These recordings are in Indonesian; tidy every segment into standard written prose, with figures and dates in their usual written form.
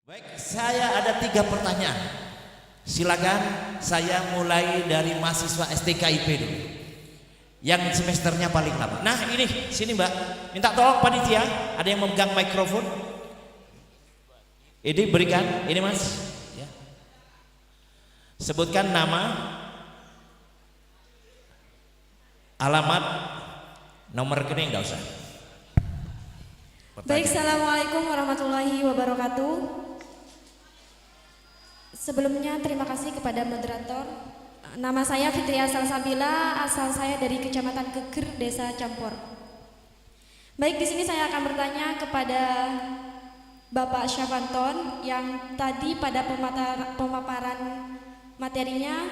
Baik, saya ada 3 pertanyaan. Silakan, saya mulai dari mahasiswa STKIP dulu. Yang semesternya paling lama. Nah ini, sini Mbak. Minta tolong panitia, ada yang memegang mikrofon. Ini berikan, ini Mas. Ya. Sebutkan nama, alamat, nomor rekening, enggak usah. Baik, assalamualaikum warahmatullahi wabarakatuh. Sebelumnya terima kasih kepada moderator. Nama saya Fitria Salsabila, asal saya dari Kecamatan Keker, Desa Campor. Baik, di sini saya akan bertanya kepada Bapak Syafanton yang tadi pada pemaparan materinya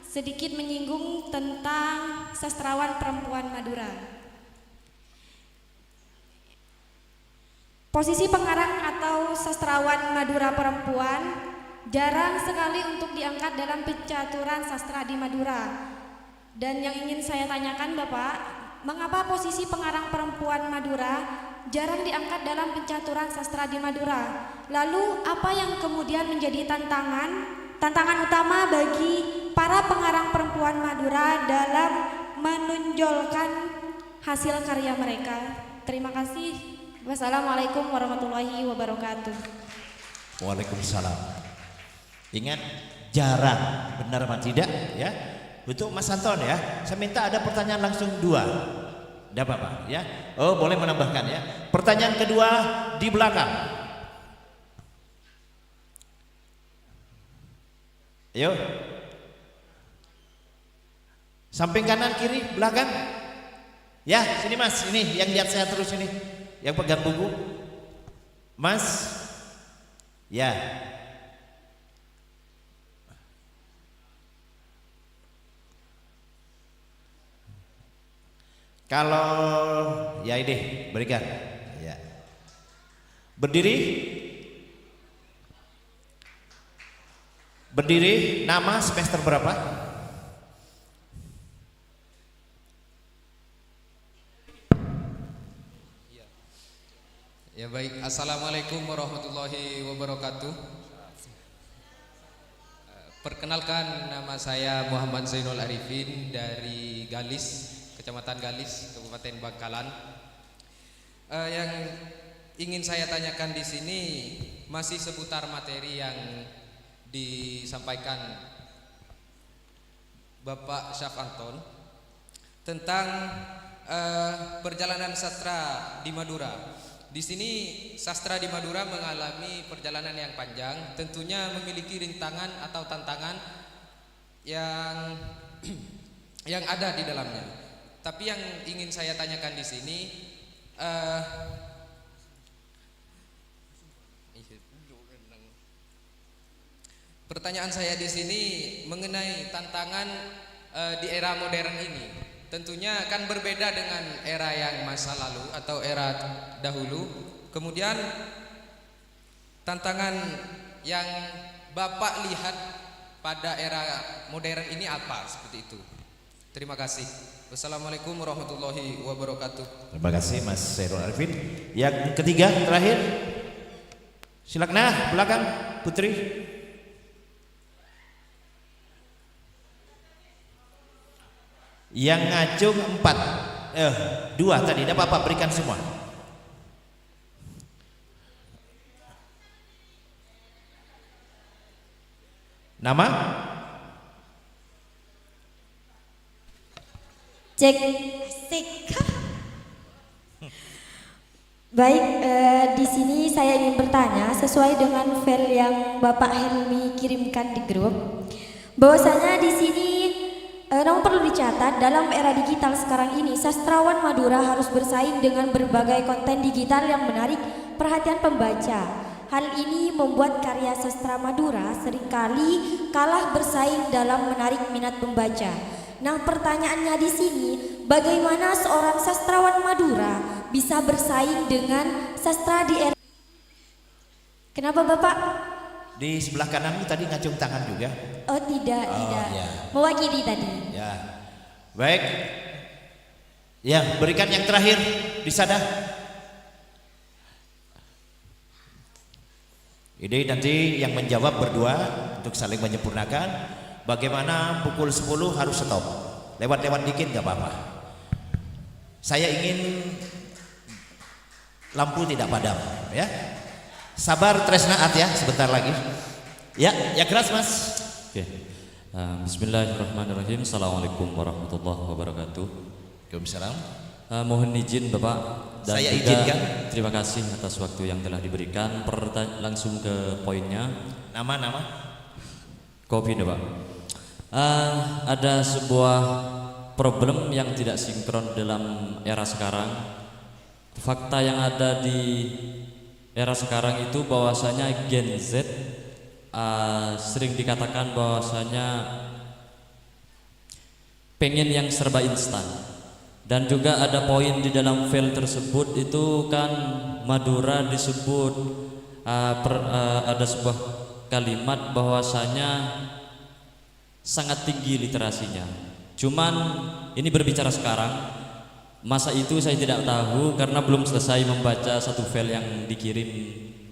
sedikit menyinggung tentang sastrawan perempuan Madura. Posisi pengarang atau sastrawan Madura perempuan jarang sekali untuk diangkat dalam pencaturan sastra di Madura. Dan yang ingin saya tanyakan Bapak, mengapa posisi pengarang perempuan Madura jarang diangkat dalam pencaturan sastra di Madura? Lalu apa yang kemudian menjadi tantangan utama bagi para pengarang perempuan Madura dalam menonjolkan hasil karya mereka? Terima kasih. Wassalamualaikum warahmatullahi wabarakatuh. Waalaikumsalam. Ingat, jarang, benar apa tidak ya? Untuk Mas Anton ya, saya minta ada pertanyaan langsung 2. Tidak apa-apa ya. Oh, boleh menambahkan ya. Pertanyaan kedua di belakang. Ayo. Samping kanan kiri belakang. Ya, sini Mas, ini yang lihat saya terus ini. Yang pegang buku. Mas. Ya. Kalau ya ini berikan ya. Berdiri. Berdiri, nama, semester berapa? Ya baik, assalamualaikum warahmatullahi wabarakatuh. Perkenalkan, nama saya Muhammad Zainul Arifin dari Galis, Kecamatan Galis, Kabupaten Bangkalan. Yang ingin saya tanyakan di sini masih seputar materi yang disampaikan Bapak Syafanton tentang perjalanan sastra di Madura. Di sini sastra di Madura mengalami perjalanan yang panjang, tentunya memiliki rintangan atau tantangan yang yang ada di dalamnya. Tapi yang ingin saya tanyakan di sini, pertanyaan saya di sini mengenai tantangan di era modern ini. Tentunya akan berbeda dengan era yang masa lalu atau era dahulu. Kemudian tantangan yang Bapak lihat pada era modern ini apa seperti itu? Terima kasih. Wassalamualaikum warahmatullahi wabarakatuh. Terima kasih Mas Zainul Arifin. Yang ketiga terakhir. Silakan, nah belakang Putri. Yang ngacung 4, 2 tadi, tidak apa-apa, berikan semua. Nama? Cek. Asik. Baik, di sini saya ingin bertanya sesuai dengan file yang Bapak Helmi kirimkan di grup. Bahwasanya di sini namun perlu dicatat, dalam era digital sekarang ini sastrawan Madura harus bersaing dengan berbagai konten digital yang menarik perhatian pembaca. Hal ini membuat karya sastra Madura seringkali kalah bersaing dalam menarik minat pembaca. Nah, pertanyaannya di sini, bagaimana seorang sastrawan Madura bisa bersaing dengan sastra di era? Kenapa Bapak? Di sebelah kananmu tadi ngacung tangan juga? Oh tidak. Ya. Mewakili tadi. Ya, baik. Ya, berikan yang terakhir di sana. Ini nanti yang menjawab berdua untuk saling menyempurnakan. Bagaimana pukul 10 harus stop. Lewat-lewat dikit nggak apa-apa. Saya ingin lampu tidak padam, ya. Sabar tresnaat ya, sebentar lagi. Ya, ya keras Mas. Oke. Bismillahirrahmanirrahim. Assalamualaikum warahmatullahi wabarakatuh. Waalaikumsalam. Mohon izin Bapak dan Saya juga izinkan. terima kasih atas waktu yang telah diberikan. Langsung ke poinnya. Nama. Kopi Pak. Ada sebuah problem yang tidak sinkron dalam era sekarang. Fakta yang ada di era sekarang itu bahwasanya Gen Z sering dikatakan bahwasanya pengen yang serba instan. Dan juga ada poin di dalam file tersebut itu kan Madura disebut ada sebuah kalimat bahwasanya sangat tinggi literasinya. Cuman ini berbicara sekarang, masa itu saya tidak tahu karena belum selesai membaca satu file yang dikirim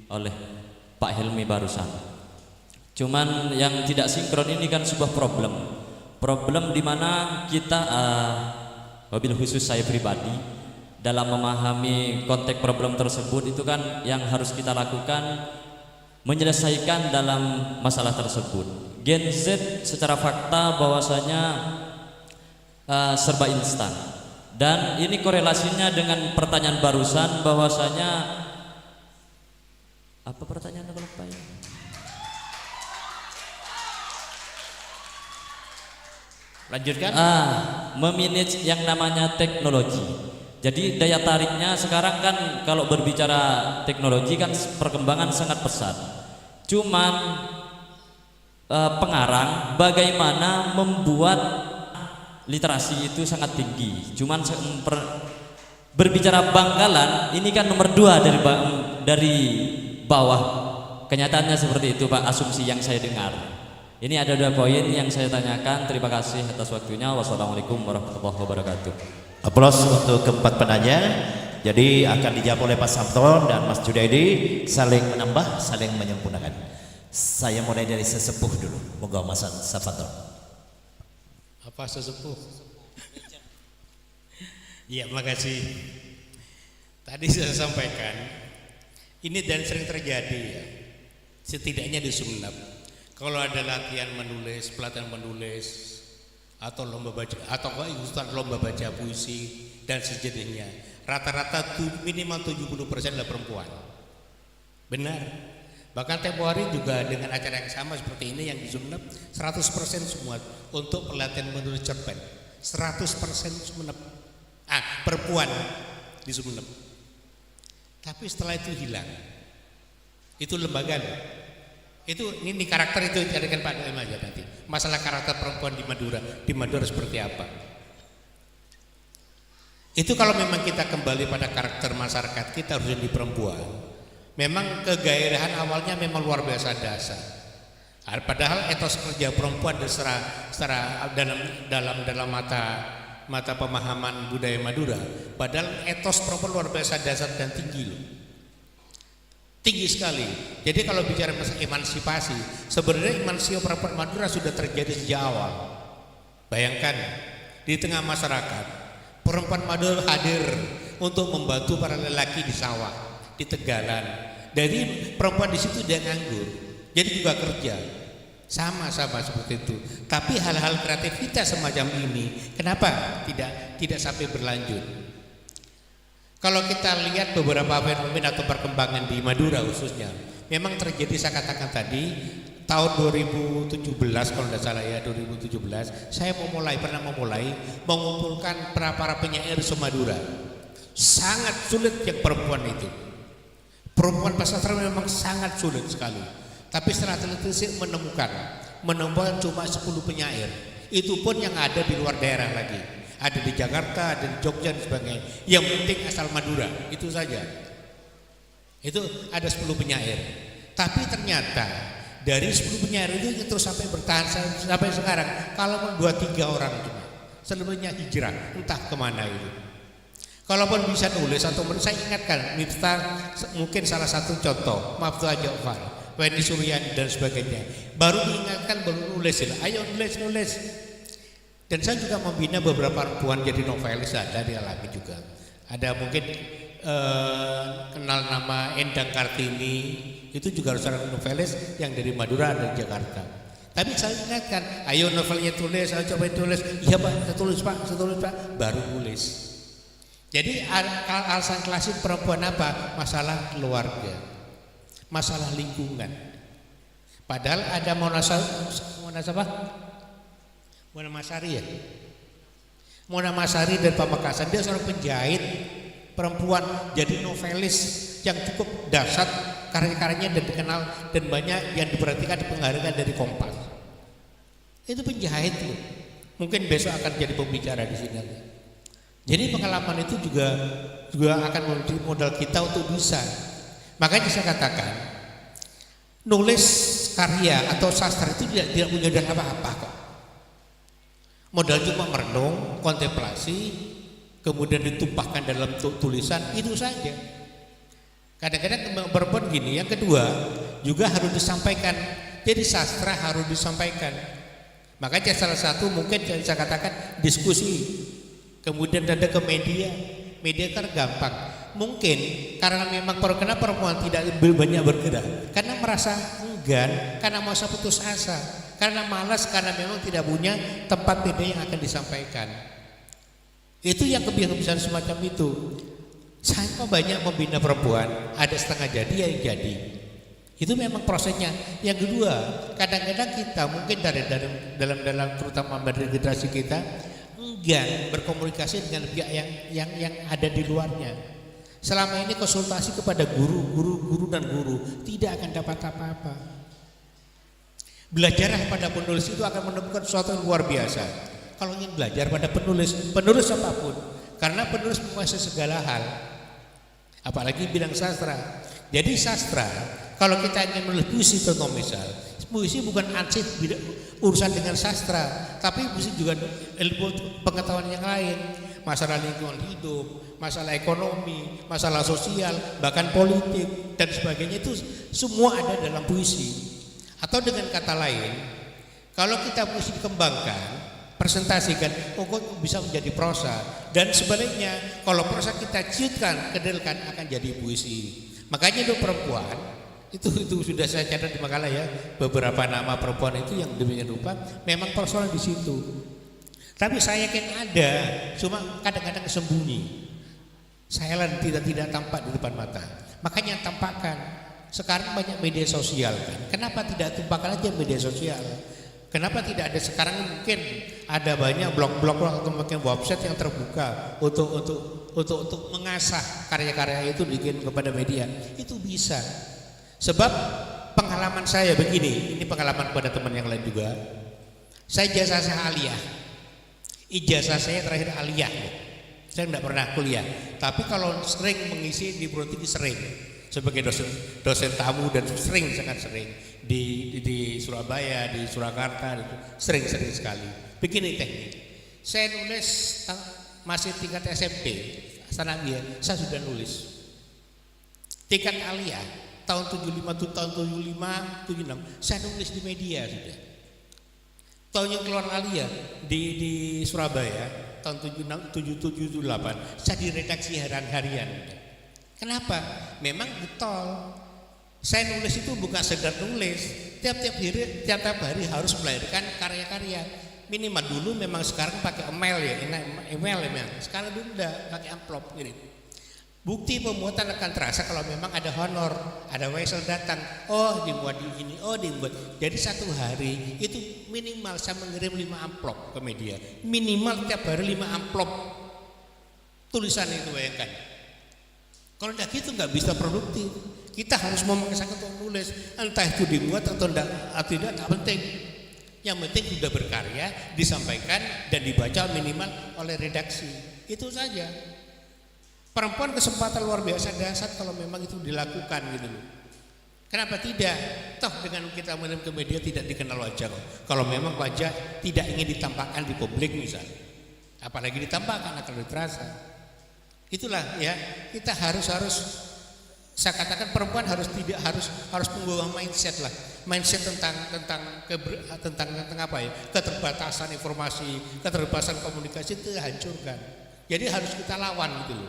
oleh Pak Helmi barusan. Cuman yang tidak sinkron ini kan sebuah problem di mana kita wabil khusus saya pribadi dalam memahami konteks problem tersebut itu kan yang harus kita lakukan menyelesaikan dalam masalah tersebut. Gen Z secara fakta bahwasanya serba instan, dan ini korelasinya dengan pertanyaan barusan bahwasanya apa pertanyaannya kalau lupa ya? Lanjutkan. Memanage yang namanya teknologi. Jadi daya tariknya sekarang kan kalau berbicara teknologi kan perkembangan sangat pesat. Cuman pengarang bagaimana membuat literasi itu sangat tinggi. Cuman berbicara Bangkalan ini kan nomor 2 dari bawah. Kenyataannya seperti itu Pak, asumsi yang saya dengar. Ini ada 2 poin yang saya tanyakan. Terima kasih atas waktunya. Wassalamualaikum warahmatullahi wabarakatuh. Aplaus untuk keempat penanya. Jadi akan dijawab oleh Pak Samton dan Mas Junaidi, saling menambah, saling menyempurnakan. Saya mulai dari sesepuh dulu. Moga Mas Samton. Apa sesepuh? Iya, makasih. Tadi saya sampaikan, ini dan sering terjadi ya. Setidaknya di Sumeneb. Kalau ada latihan menulis, pelatihan menulis, atau lomba baca, atau ikutan lomba baca puisi dan sejenisnya, rata-rata minimal 70% adalah perempuan. Benar. Bahkan tempo hari juga dengan acara yang sama seperti ini yang di Sumeneb 100% semua untuk pelatihan menulis cerpen. 100% Sumeneb. Perempuan di Sumeneb. Tapi setelah itu hilang. Itu lembaga loh. Ini karakter itu carikan Pak Doem aja nanti. Masalah karakter perempuan di Madura seperti apa? Itu kalau memang kita kembali pada karakter masyarakat kita harus jadi perempuan. Memang kegairahan awalnya memang luar biasa dasar. Padahal etos kerja perempuan secara dalam mata pemahaman budaya Madura, padahal etos perempuan luar biasa dasar dan tinggi loh. Tinggi sekali. Jadi kalau bicara masalah emansipasi, sebenarnya emansipasi perempuan Madura sudah terjadi sejak awal. Bayangkan di tengah masyarakat, perempuan Madura hadir untuk membantu para lelaki di sawah, di tegalan. Dari perempuan di situ dia nganggur, jadi juga kerja. Sama-sama seperti itu. Tapi hal-hal kreativitas semacam ini, kenapa tidak sampai berlanjut? Kalau kita lihat beberapa fenomena atau perkembangan di Madura khususnya, memang terjadi saya katakan tadi tahun 2017 kalau tidak salah ya 2017 saya pernah memulai mengumpulkan para penyair se-Madura. Sangat sulit yang perempuan itu. Perempuan pasar memang sangat sulit sekali. Tapi setelah televisi menemukan cuma 10 penyair. Itu pun yang ada di luar daerah lagi. Ada di Jakarta, ada di Jogja dan sebagainya. Yang penting asal Madura, itu saja. Itu ada 10 penyair. Tapi ternyata dari 10 penyair itu terus sampai bertahan sampai sekarang. Kalaupun 2-3 orang cuma, selebihnya hijrah, entah kemana itu. Kalaupun bisa nulis atau saya ingatkan, Miftah mungkin salah satu contoh, Miftah Ja'far. Weni Suryani dan sebagainya. Baru diingatkan, baru nulis, ayo nulis. Dan saya juga membina beberapa perempuan jadi novelis, ada dialami juga. Ada mungkin kenal nama Endang Kartini, itu juga harus seorang novelis yang dari Madura dan Jakarta. Tapi saya ingatkan, ayo novelnya tulis, ayo coba tulis. Iya Pak, saya tulis Pak, baru nulis. Jadi alasan klasik perempuan apa? Masalah keluarga, masalah lingkungan. Padahal ada Mona Masari ya. Mona Masari dari Pamekasan, dia seorang penjahit perempuan, jadi novelis yang cukup dahsyat, karya-karyanya dan dikenal dan banyak yang diperhatikan di penghargaan dari Kompas. Itu penjahit loh. Mungkin besok akan jadi pembicara di sini. Jadi pengalaman itu juga akan menjadi modal kita untuk bisa. Makanya saya katakan, nulis karya atau sastra itu tidak punya modal apa-apa kok. Modal cuma merenung, kontemplasi, kemudian ditumpahkan dalam tulisan, itu saja. Kadang-kadang berpon gini. Yang kedua juga harus disampaikan. Jadi sastra harus disampaikan. Makanya salah satu mungkin saya katakan diskusi. Kemudian ada ke media kan gampang. Mungkin karena memang kenapa perempuan tidak banyak bergerak, karena merasa enggan, karena merasa putus asa, karena malas, karena memang tidak punya tempat media yang akan disampaikan. Itu yang kebiasaan semacam itu. Saya kok banyak membina perempuan, ada setengah jadi yang jadi. Itu memang prosesnya. Yang kedua, kadang-kadang kita mungkin dalam terutama dari generasi kita enggan berkomunikasi dengan pihak yang ada di luarnya. Selama ini konsultasi kepada guru dan guru tidak akan dapat apa-apa. Belajar pada penulis itu akan menemukan sesuatu yang luar biasa. Kalau ingin belajar pada penulis apapun, karena penulis menguasai segala hal, apalagi bidang sastra. Jadi sastra, kalau kita ingin menulis puisi contoh misal, puisi bukan ansih urusan dengan sastra, tapi puisi juga ilmu pengetahuan yang lain, masalah lingkungan hidup, masalah ekonomi, masalah sosial, bahkan politik dan sebagainya, itu semua ada dalam puisi. Atau dengan kata lain, kalau kita puisi dikembangkan, presentasikan, kok bisa menjadi prosa. Dan sebaliknya, kalau prosa kita ciutkan, kedelkan, akan jadi puisi. Makanya itu perempuan, itu sudah saya catat di makalah ya, beberapa nama perempuan itu yang demikian rupa memang persoalan di situ. Tapi saya yakin ada, cuma kadang-kadang sembunyi. Saya tidak tampak di depan mata. Makanya tampakkan. Sekarang banyak media sosial kan. Kenapa tidak tumpahkan aja media sosial? Kenapa tidak ada sekarang? Mungkin ada banyak blog-blog atau mungkin website yang terbuka untuk mengasah karya-karya itu bikin kepada media. Itu bisa. Sebab pengalaman saya begini, ini pengalaman kepada teman yang lain juga. Saya ijazah aliyah. Ijazah saya terakhir aliyah. Saya tidak pernah kuliah. Tapi kalau sering mengisi di Brontigi sering. Sebagai dosen tamu dan sangat sering di Surabaya, di Surakarta, sering sekali. Begini teknik, saya nulis masih tingkat SMP, sanawiyah, saya sudah nulis. Tingkat aliyah tahun 75, tahun 76, saya nulis di media sudah. Tahun yang keluar aliyah di Surabaya tahun 77, 78, saya di redaksi harian. Kenapa? Memang betul. Saya nulis itu bukan sekedar nulis. Tiap hari harus melahirkan karya-karya. Minimal dulu memang sekarang pakai email ya, email. Sekarang dulu udah pakai amplop gitu. Bukti pembuatan akan terasa kalau memang ada honor, ada wesel datang. Oh dibuat di ini, oh dibuat. Jadi satu hari itu minimal saya mengirim 5 amplop ke media. Minimal tiap hari 5 amplop tulisan itu, bayangkan. Kalau tidak gitu nggak bisa produktif. Kita harus memaksakan untuk nulis, entah itu dibuat atau tidak penting. Yang penting sudah berkarya, disampaikan dan dibaca minimal oleh redaksi. Itu saja. Perempuan kesempatan luar biasa dahsyat kalau memang itu dilakukan gitu loh. Kenapa tidak? Toh dengan kita mengirim ke media tidak dikenal wajah. Kalau memang wajah tidak ingin ditampakkan di publik misalnya, apalagi ditampakkan akan terasa. Itulah ya, kita harus Saya katakan perempuan harus mengubah mindset lah, mindset tentang apa ya, keterbatasan informasi, keterbatasan komunikasi itu hancurkan. Jadi harus kita lawan gitu loh.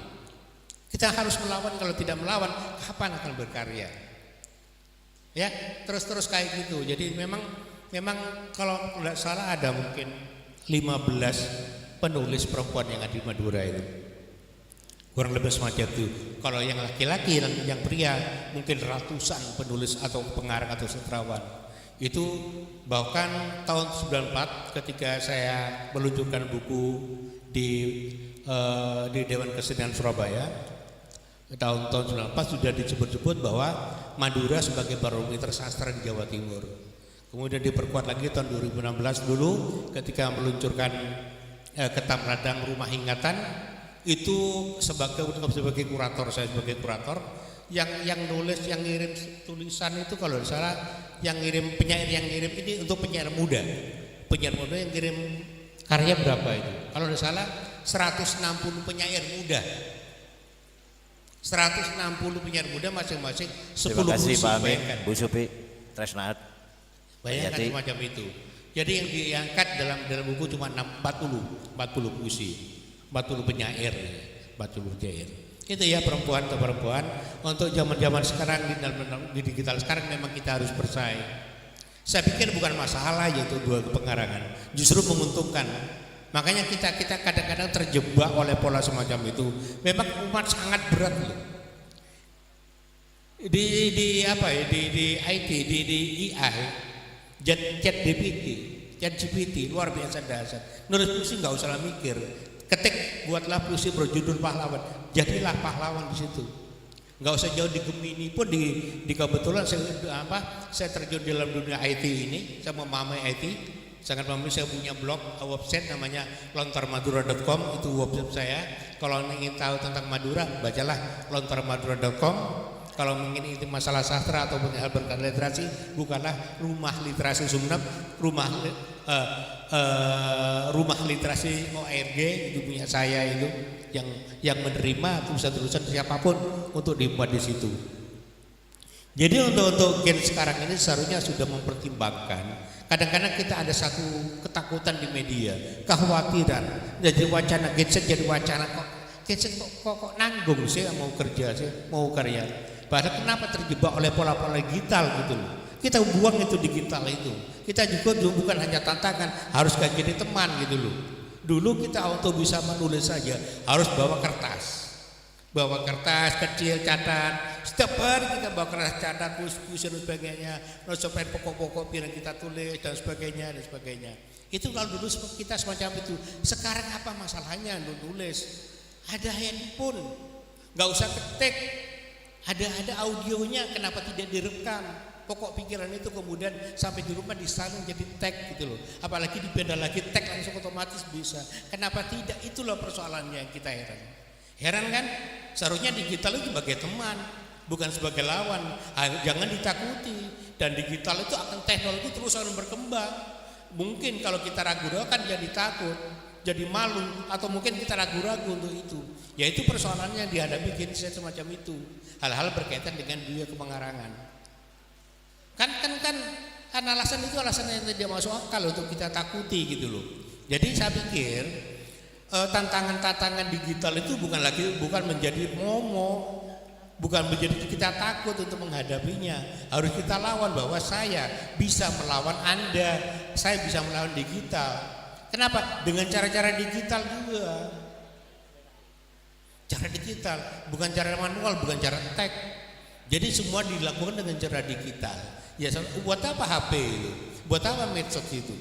Kita harus melawan, kalau tidak melawan kapan akan berkarya? Ya, terus kayak gitu. Jadi memang kalau tidak salah ada mungkin 15 penulis perempuan yang ada di Madura itu. Kurang lebih semacam itu. Kalau yang laki-laki, yang pria mungkin ratusan penulis atau pengarang atau sastrawan. Itu bahkan tahun 94 ketika saya meluncurkan buku di Dewan Kesenian Surabaya, tahun 94 sudah disebut-sebut bahwa Madura sebagai barometer sastra di Jawa Timur. Kemudian diperkuat lagi tahun 2016 dulu ketika meluncurkan Ketam Radang Rumah Ingatan. Itu sebagai kurator, saya sebagai kurator yang nulis, yang ngirim tulisan itu kalau tidak salah yang ngirim penyair yang ngirim ini untuk penyair muda yang ngirim karya berapa itu? Kalau tidak salah 160 penyair muda, 160 penyair muda masing-masing 10 Terima kasih puisi. Pak Amin, Bayangkan. Bu Supi, Tresnaat. Bayangkan semacam itu. Jadi yang diangkat dalam buku cuma 40 puisi. 40 penyair. Itu ya perempuan ke perempuan. Untuk zaman-zaman sekarang di digital sekarang memang kita harus bersaing. Saya pikir bukan masalah yaitu dua pengarangan, justru menguntungkan. Makanya kita kadang-kadang terjebak oleh pola semacam itu. Memang umat sangat berat loh. Di IT, di AI, ChatGPT luar biasa dahsyat. Nulis puisi nggak usah mikir. Ketik, buatlah puisi berjudul pahlawan, jadilah pahlawan di situ. Nggak usah jauh di Gemini pun di kebetulan saya terjun dalam dunia IT ini, saya memahami IT, sangat memahami. Saya punya blog, website namanya lontarmadura.com, itu website saya. Kalau ingin tahu tentang Madura, bacalah lontarmadura.com. Kalau ingin itu masalah sastra atau hal berkaitan literasi, bukanlah Rumah Literasi Sumeneb, Rumah Literasi ORG, itu punya saya itu yang menerima tulisan-tulisan siapapun untuk dibuat di situ. Jadi untuk gen sekarang ini seharusnya sudah mempertimbangkan. Kadang-kadang kita ada satu ketakutan di media, kekhawatiran. Jadi wacana genset jadi wacana kok genset kok nanggung sih mau kerja sih, mau karya. Padahal kenapa terjebak oleh pola-pola digital gitu loh. Kita buang itu digital itu. Kita juga bukan hanya tantangan, harus gak jadi teman gitu loh. Dulu kita untuk bisa menulis saja harus bawa kertas kecil, catat. Setiap hari kita bawa kertas catat, puisi dan sebagainya, nosopen pokok-pokok yang kita tulis dan sebagainya. Itu kalau dulu kita semacam itu. Sekarang apa masalahnya nulis? Ada handphone, nggak usah ketik. Ada audionya, kenapa tidak direkam? Pokok pikiran itu kemudian sampai di rumah disalin jadi tag gitu loh. Apalagi dipindah lagi tag langsung otomatis bisa. Kenapa tidak? Itulah persoalannya yang kita heran. Heran kan? Seharusnya digital itu sebagai teman, bukan sebagai lawan. Jangan ditakuti. Dan digital itu akan teknologi terus akan berkembang. Mungkin kalau kita ragu-ragu kan jadi takut, jadi malu, atau mungkin kita ragu-ragu untuk itu. Ya itu persoalannya yang dihadapi gen Z semacam itu. Hal-hal berkaitan dengan dunia kepengarangan. Kan alasan itu alasan yang tidak masuk akal untuk kita takuti gitu loh. Jadi saya pikir tantangan-tantangan digital itu bukan menjadi momok, bukan menjadi kita takut untuk menghadapinya. Harus kita lawan bahwa saya bisa melawan Anda, saya bisa melawan digital. Kenapa? Dengan cara-cara digital juga. Cara digital, bukan cara manual, bukan cara tag. Jadi semua dilakukan dengan cara digital. Ya, buat apa HP itu? Buat apa medsos itu?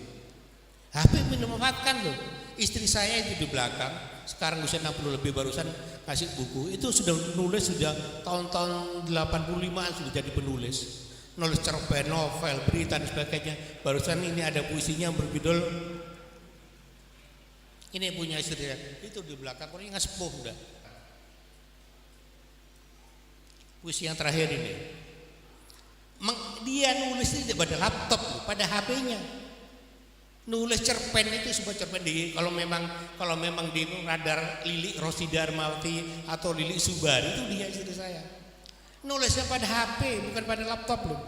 HP memanfaatkan loh. Istri saya itu di belakang, sekarang usia 60 lebih, barusan kasih buku. Itu sudah nulis sudah tahun-tahun 85 sudah jadi penulis. Nulis cerpen, novel, berita dan sebagainya. Barusan ini ada puisinya yang berjudul, ini punya istri saya, itu di belakang, orangnya nggak sepuh udah. Puisi yang terakhir ini, dia nulis itu pada laptop, pada HP-nya. Nulis cerpen itu sebuah cerpen kalau memang di radar Lili Rosi Darmawati atau Lili Subari, itu dia istri saya. Nulisnya pada HP bukan pada laptop loh.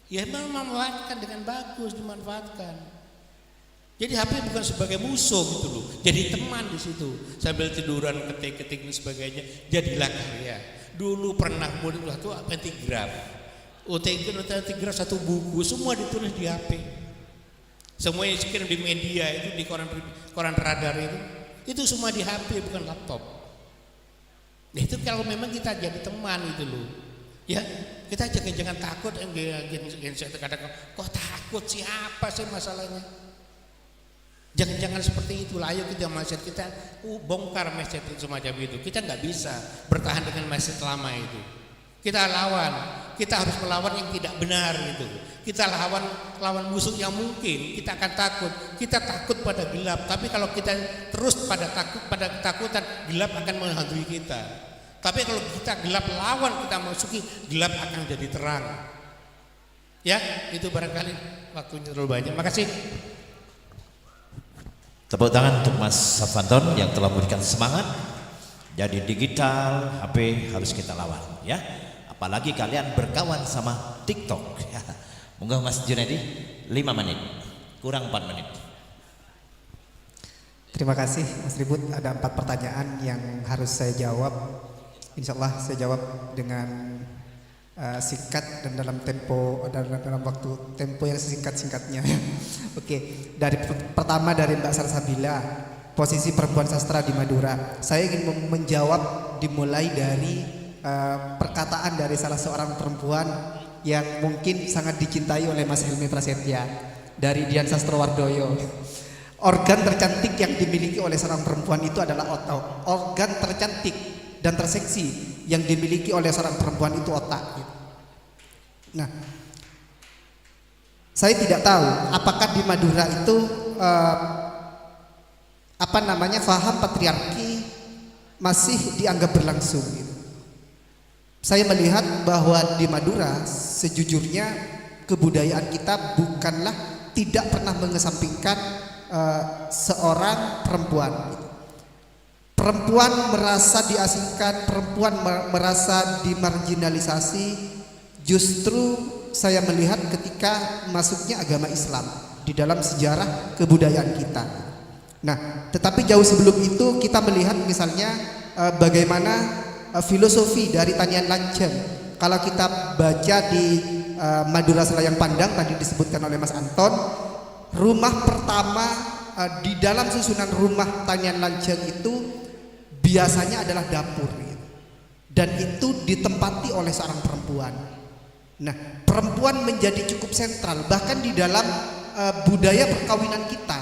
Ya memang memanfaatkan dengan bagus, dimanfaatkan. Jadi HP bukan sebagai musuh gitu loh. Jadi teman di situ. Sambil tiduran ketik-ketik dan sebagainya, jadilah karya. Dulu pernah murid waktu pentigraf. Pentigraf satu buku semua ditulis di HP. Semuanya dikirim di media itu, di koran radar itu semua di HP bukan laptop. Nah, itu kalau memang kita jadi teman itu loh. Ya, kita jangan takut. Kadang-kadang kok takut, siapa sih masalahnya? Jangan seperti itulah. Ayo kita masjid kita bongkar masjid semacam itu. Kita nggak bisa bertahan dengan masjid lama itu. Kita lawan. Kita harus melawan yang tidak benar gitu. Kita lawan musuh yang mungkin kita akan takut. Kita takut pada gelap. Tapi kalau kita terus pada ketakutan, gelap akan menghantui kita. Tapi kalau kita gelap lawan, kita masuki, gelap akan jadi terang. Ya, itu barangkali waktunya terlalu banyak. Makasih. Tepuk tangan untuk Mas Safanton yang telah memberikan semangat. Jadi digital, HP harus kita lawan ya. Apalagi kalian berkawan sama TikTok. Monggo Mas Junaidi 5 menit. Kurang 4 menit. Terima kasih Mas Ribut. Ada 4 pertanyaan yang harus saya jawab. Insya Allah saya jawab dengan singkat dan dalam waktu tempo yang sesingkat-singkatnya. Oke, pertama dari Mbak Salsabila, posisi perempuan sastra di Madura. Saya ingin menjawab dimulai dari perkataan dari salah seorang perempuan yang mungkin sangat dicintai oleh Mas Helmi Prasetya, dari Dian Sastrowardoyo. Organ tercantik yang dimiliki oleh seorang perempuan itu adalah otak. Organ tercantik dan terseksi yang dimiliki oleh seorang perempuan itu otak. Nah, saya tidak tahu apakah di Madura itu faham patriarki masih dianggap berlangsung. Saya melihat bahwa di Madura sejujurnya kebudayaan kita bukanlah tidak pernah mengesampingkan seorang perempuan. Perempuan merasa diasingkan, perempuan merasa dimarginalisasi. Justru saya melihat ketika masuknya agama Islam di dalam sejarah kebudayaan kita. Nah, tetapi jauh sebelum itu kita melihat misalnya bagaimana filosofi dari Tanian Lancem. Kalau kita baca di Madura Selayang Pandang tadi disebutkan oleh Mas Anton, rumah pertama di dalam susunan rumah Tanian Lancem itu biasanya adalah dapur dan itu ditempati oleh seorang perempuan. Nah, perempuan menjadi cukup sentral bahkan di dalam budaya perkawinan kita.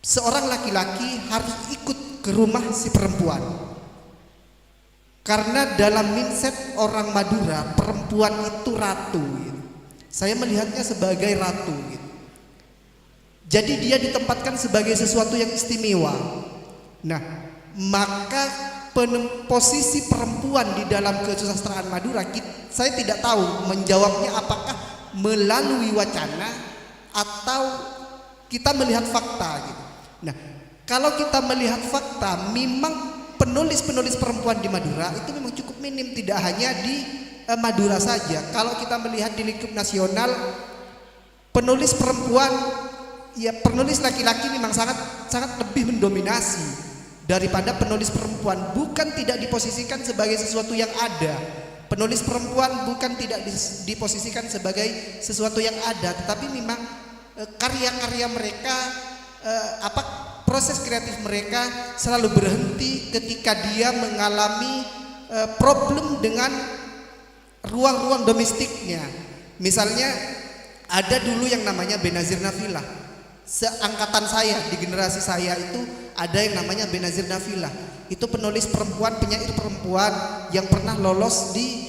Seorang laki-laki harus ikut ke rumah si perempuan. Karena dalam mindset orang Madura, perempuan itu ratu. Saya melihatnya sebagai ratu. Jadi dia ditempatkan sebagai sesuatu yang istimewa. Nah, maka posisi perempuan di dalam kesusastraan Madura, saya tidak tahu menjawabnya apakah melalui wacana atau kita melihat fakta gitu. Nah, kalau kita melihat fakta, memang penulis-penulis perempuan di Madura itu memang cukup minim, tidak hanya di Madura saja. Kalau kita melihat di lingkup nasional, penulis perempuan, ya penulis laki-laki memang sangat lebih mendominasi daripada penulis perempuan. Bukan tidak diposisikan sebagai sesuatu yang ada. Penulis perempuan bukan tidak diposisikan sebagai sesuatu yang ada, tetapi memang karya-karya mereka, proses kreatif mereka selalu berhenti ketika dia mengalami problem dengan ruang-ruang domestiknya. Misalnya ada dulu yang namanya Benazir Nafilah. Seangkatan saya, di generasi saya itu ada yang namanya Benazir Nafilah. Itu penulis perempuan, penyair perempuan yang pernah lolos di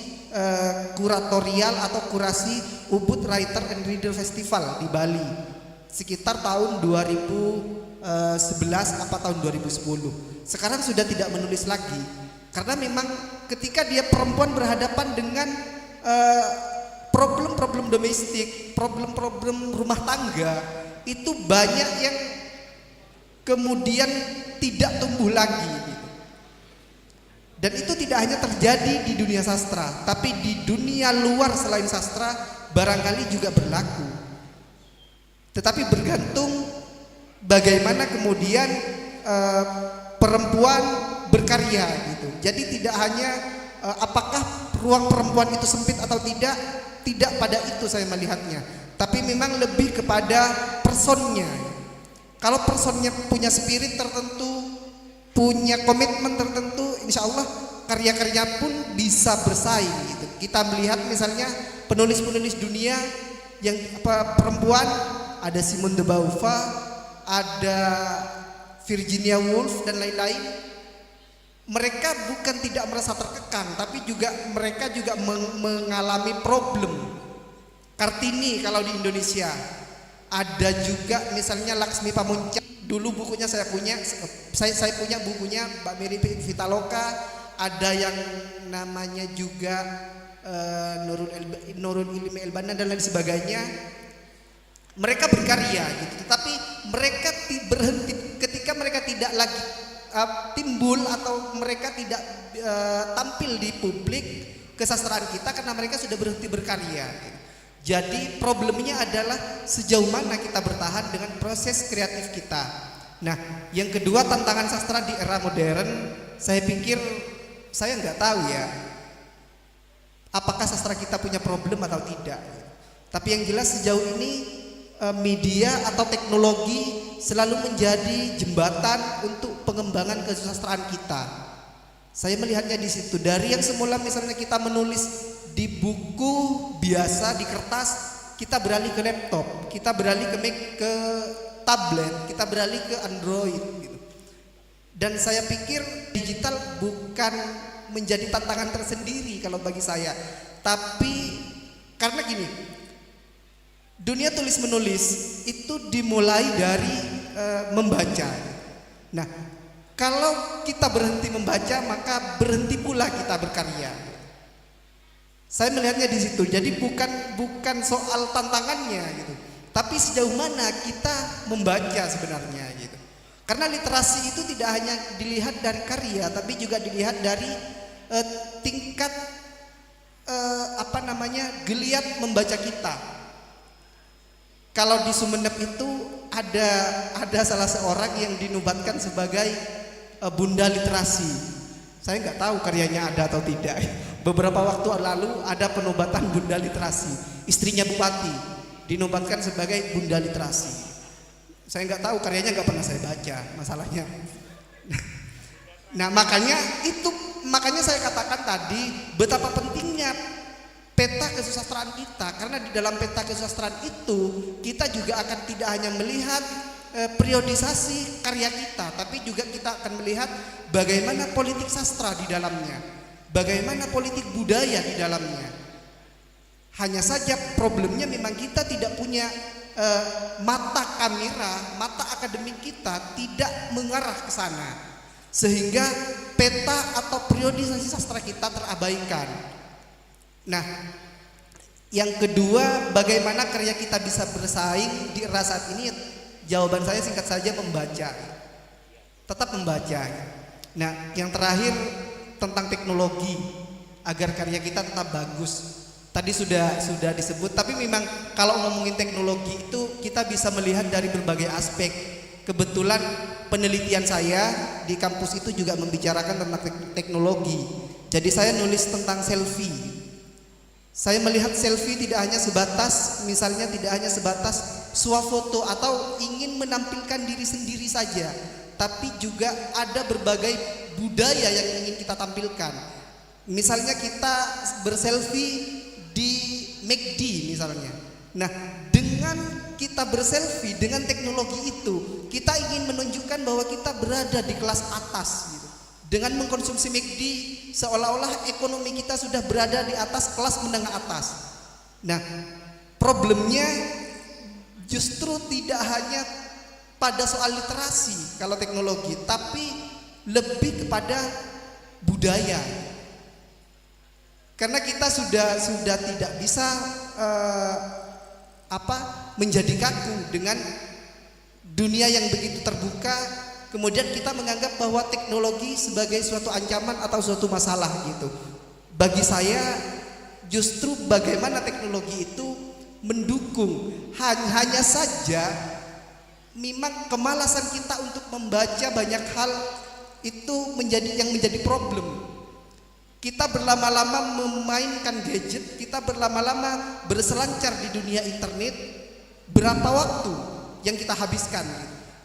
kuratorial atau kurasi Ubud Writer and Reader Festival di Bali sekitar tahun 2011 apa tahun 2010. Sekarang sudah tidak menulis lagi karena memang ketika dia perempuan berhadapan dengan problem-problem domestik, problem-problem rumah tangga, itu banyak yang kemudian tidak tumbuh lagi. Dan itu tidak hanya terjadi di dunia sastra, tapi di dunia luar selain sastra barangkali juga berlaku. Tetapi bergantung bagaimana kemudian perempuan berkarya gitu. Jadi tidak hanya apakah ruang perempuan itu sempit atau tidak pada itu saya melihatnya. Tapi memang lebih kepada personnya. Kalau personnya punya spirit tertentu, punya komitmen tertentu, insya Allah karya-karya pun bisa bersaing gitu. Kita melihat misalnya penulis-penulis dunia yang perempuan, ada Simone de Beauvoir, ada Virginia Woolf dan lain-lain. Mereka bukan tidak merasa terkekang, tapi juga mereka juga mengalami problem. Kartini kalau di Indonesia, ada juga misalnya Laksmi Pamuntjak. Dulu bukunya saya punya bukunya Mbak Mary Vitaloka, ada yang namanya juga Nurul Ilmi Elbana dan lain sebagainya. Mereka berkarya gitu, tetapi mereka berhenti ketika mereka tidak lagi timbul atau mereka tidak tampil di publik kesastraan kita karena mereka sudah berhenti berkarya gitu. Jadi problemnya adalah sejauh mana kita bertahan dengan proses kreatif kita. Nah, yang kedua tantangan sastra di era modern, saya pikir saya nggak tahu ya, apakah sastra kita punya problem atau tidak. Tapi yang jelas sejauh ini media atau teknologi selalu menjadi jembatan untuk pengembangan kesusastraan kita. Saya melihatnya di situ. Dari yang semula misalnya kita menulis di buku biasa di kertas, kita beralih ke laptop, kita beralih ke tablet, kita beralih ke Android gitu. Dan saya pikir digital bukan menjadi tantangan tersendiri kalau bagi saya, tapi karena gini, dunia tulis menulis itu dimulai dari membaca. Nah, kalau kita berhenti membaca, maka berhenti pula kita berkarya. Saya melihatnya di situ. Jadi bukan soal tantangannya gitu, tapi sejauh mana kita membaca sebenarnya gitu. Karena literasi itu tidak hanya dilihat dari karya, tapi juga dilihat dari tingkat geliat membaca kita. Kalau di Sumeneb itu ada salah seorang yang dinobatkan sebagai Bunda Literasi. Saya nggak tahu karyanya ada atau tidak. Beberapa waktu lalu ada penobatan Bunda Literasi, istrinya Bupati dinobatkan sebagai Bunda Literasi. Saya nggak tahu karyanya, nggak pernah saya baca masalahnya. Nah makanya saya katakan tadi betapa pentingnya peta kesusastraan kita, karena di dalam peta kesusastraan itu kita juga akan tidak hanya melihat periodisasi karya kita, tapi juga kita akan melihat bagaimana politik sastra di dalamnya, bagaimana politik budaya di dalamnya. Hanya saja problemnya memang kita tidak punya mata kamera, mata akademik kita tidak mengarah ke sana, sehingga peta atau periodisasi sastra kita terabaikan. Nah, yang kedua, bagaimana karya kita bisa bersaing di era saat ini? Jawaban saya singkat saja, membaca. Tetap membaca. Nah, yang terakhir tentang teknologi agar karya kita tetap bagus. Tadi sudah disebut, tapi memang kalau ngomongin teknologi itu kita bisa melihat dari berbagai aspek. Kebetulan penelitian saya di kampus itu juga membicarakan tentang teknologi. Jadi saya nulis tentang selfie. Saya melihat selfie tidak hanya sebatas swafoto atau ingin menampilkan diri sendiri saja, tapi juga ada berbagai budaya yang ingin kita tampilkan. Misalnya kita berselfie di McD misalnya. Nah, dengan kita berselfie dengan teknologi itu, kita ingin menunjukkan bahwa kita berada di kelas atas gitu. Dengan mengkonsumsi McD, seolah-olah ekonomi kita sudah berada di atas kelas menengah atas. Nah, problemnya justru tidak hanya pada soal literasi kalau teknologi, tapi lebih kepada budaya. Karena kita sudah tidak bisa menjadi kaku dengan dunia yang begitu terbuka, kemudian kita menganggap bahwa teknologi sebagai suatu ancaman atau suatu masalah gitu. Bagi saya justru bagaimana teknologi itu mendukung, hanya saja memang kemalasan kita untuk membaca banyak hal itu menjadi problem. Kita berlama-lama memainkan gadget, kita berlama-lama berselancar di dunia internet. Berapa waktu yang kita habiskan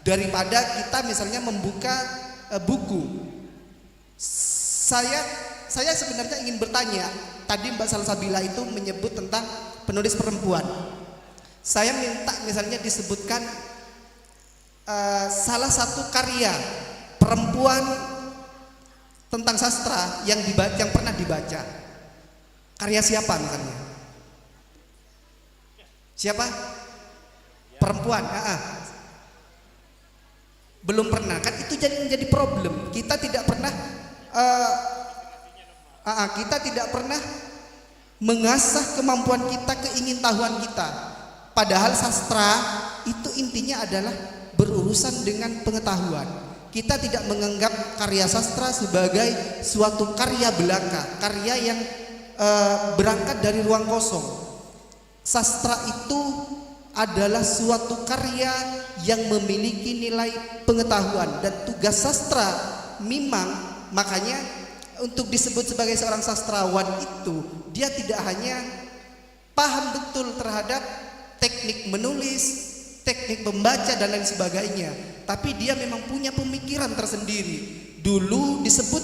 daripada kita misalnya membuka buku. Saya sebenarnya ingin bertanya, tadi Mbak Salsabila itu menyebut tentang penulis perempuan. Saya minta misalnya disebutkan salah satu karya perempuan tentang sastra yang pernah dibaca. Karya siapa misalnya? Siapa? Perempuan. Belum pernah, kan itu menjadi problem. Kita tidak pernah mengasah kemampuan kita, keingintahuan kita. Padahal sastra itu intinya adalah berurusan dengan pengetahuan. Kita tidak menganggap karya sastra sebagai suatu karya belaka, karya yang berangkat dari ruang kosong. Sastra itu adalah suatu karya yang memiliki nilai pengetahuan, dan tugas sastra memang, makanya untuk disebut sebagai seorang sastrawan itu dia tidak hanya paham betul terhadap teknik menulis, teknik membaca dan lain sebagainya, tapi dia memang punya pemikiran tersendiri. Dulu disebut,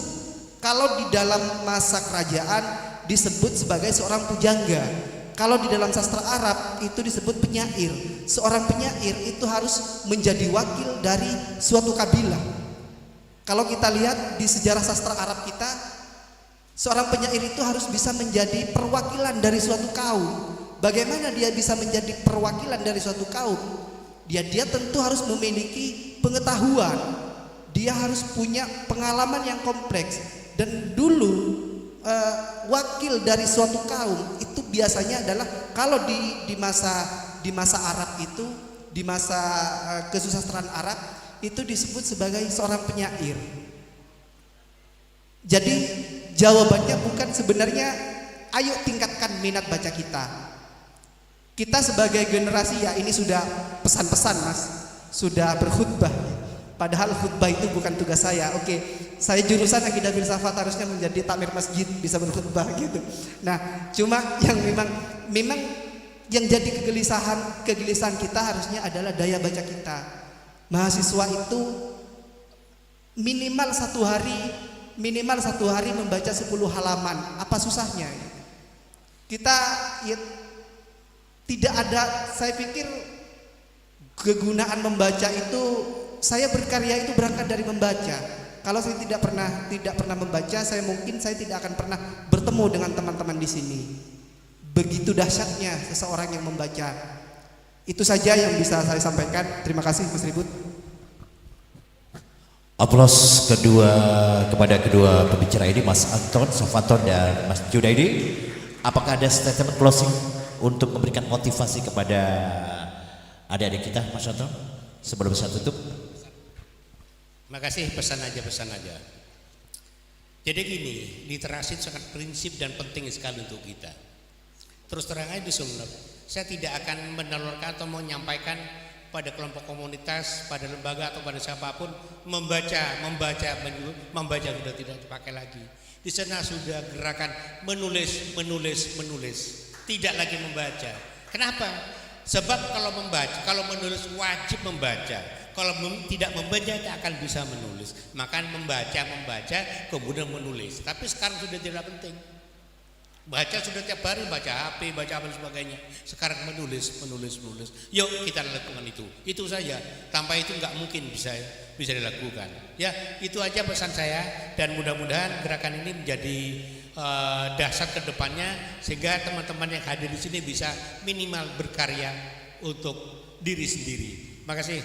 kalau di dalam masa kerajaan disebut sebagai seorang pujangga. Kalau di dalam sastra Arab itu disebut penyair. Seorang penyair itu harus menjadi wakil dari suatu kabilah. Kalau kita lihat di sejarah sastra Arab kita, seorang penyair itu harus bisa menjadi perwakilan dari suatu kaum. Bagaimana dia bisa menjadi perwakilan dari suatu kaum? Dia tentu harus memiliki pengetahuan. Dia harus punya pengalaman yang kompleks. Dan dulu wakil dari suatu kaum itu biasanya adalah, kalau di masa Arab itu, di masa kesusastraan Arab itu disebut sebagai seorang penyair. Jadi jawabannya bukan sebenarnya ayo tingkatkan minat baca kita. Kita sebagai generasi, ya ini sudah pesan-pesan Mas, sudah berkhutbah. Padahal khutbah itu bukan tugas saya. Oke, saya jurusan akidah filsafat, harusnya menjadi takmir masjid, bisa berkhutbah gitu. Nah, cuma yang memang yang jadi kegelisahan kita harusnya adalah daya baca kita. Mahasiswa itu minimal satu hari membaca 10 halaman. Apa susahnya? Kita tidak ada, saya pikir kegunaan membaca itu, saya berkarya itu berangkat dari membaca. Kalau saya tidak pernah membaca, saya tidak akan pernah bertemu dengan teman-teman di sini. Begitu dahsyatnya seseorang yang membaca. Itu saja yang bisa saya sampaikan. Terima kasih Mas Ribut. Aplaus kepada kedua pembicara ini, Mas Anton Sofanton dan Mas Junaidi. Apakah ada statement closing untuk memberikan motivasi kepada adik-adik kita, Mas Anton, sebelum saya tutup? Makasih, pesan aja. Jadi gini, literasi itu sangat prinsip dan penting sekali untuk kita. Terus terang aja di Sumeneb, saya tidak akan menelurkan atau menyampaikan pada kelompok komunitas, pada lembaga atau pada siapapun membaca sudah tidak dipakai lagi. Di sana sudah gerakan menulis, tidak lagi membaca. Kenapa? Sebab kalau menulis wajib membaca. Kalau tidak membaca tidak akan bisa menulis. Maka membaca kemudian menulis. Tapi sekarang sudah tidak penting. Baca sudah tiap hari, baca HP, baca apa dan sebagainya. Sekarang menulis. Yuk kita lakukan itu. Itu saja. Tanpa itu nggak mungkin bisa dilakukan. Ya, itu aja pesan saya, dan mudah-mudahan gerakan ini menjadi dasar ke depannya, sehingga teman-teman yang hadir di sini bisa minimal berkarya untuk diri sendiri. Makasih.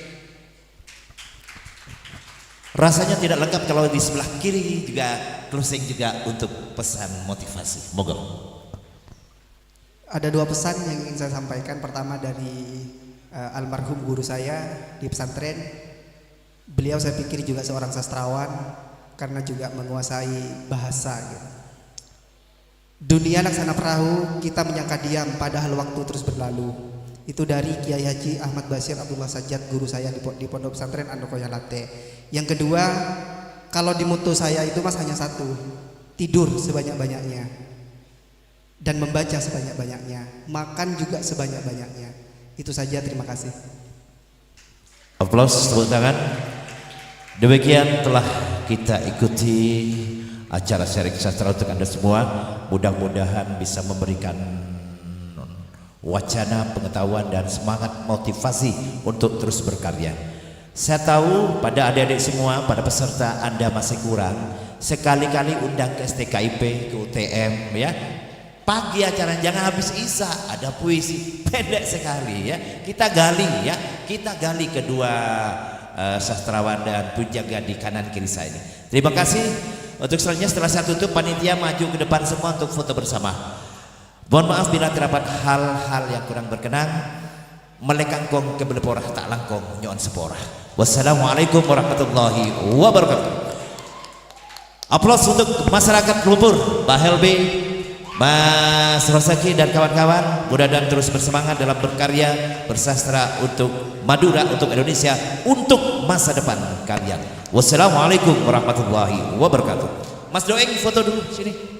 Rasanya tidak lengkap kalau di sebelah kiri juga closing juga untuk pesan motivasi. Moga. Ada 2 pesan yang ingin saya sampaikan. Pertama dari almarhum guru saya di pesantren. Beliau saya pikir juga seorang sastrawan karena juga menguasai bahasa gitu. Dunia laksana perahu, kita menyangka diam padahal waktu terus berlalu. Itu dari Kiai Haji Ahmad Basir Abdullah Sajjad, guru saya di Pondok Pesantren Andokoya Latte. Yang kedua, kalau di moto saya itu Mas hanya satu, tidur sebanyak-banyaknya dan membaca sebanyak-banyaknya, makan juga sebanyak-banyaknya. Itu saja, terima kasih. Aplaus, tepuk tangan. Demikian telah kita ikuti acara sharing sastra untuk Anda semua. Mudah-mudahan bisa memberikan wacana, pengetahuan dan semangat motivasi untuk terus berkarya. Saya tahu pada adik-adik semua, pada peserta Anda masih kurang. Sekali-kali undang ke STKIP, ke UTM ya. Pagi acara, jangan habis Isya ada puisi, pendek sekali ya. Kita gali kedua sastrawan dan penjaga di kanan kiri saya ini. Terima kasih. Untuk selanjutnya setelah saya tutup, panitia maju ke depan semua untuk foto bersama. Mohon maaf bila terdapat hal-hal yang kurang berkenan. Melekangkong ke beleporah tak langkong nyon seporah. Wassalamualaikum warahmatullahi wabarakatuh. Aplaus untuk masyarakat Lumpur, Mbak Helbi, Mas Rosaki dan kawan-kawan. Mudah-mudahan terus bersemangat dalam berkarya, bersastra untuk Madura, untuk Indonesia, untuk masa depan kalian. Wassalamualaikum warahmatullahi wabarakatuh. Mas Doeng foto dulu sini.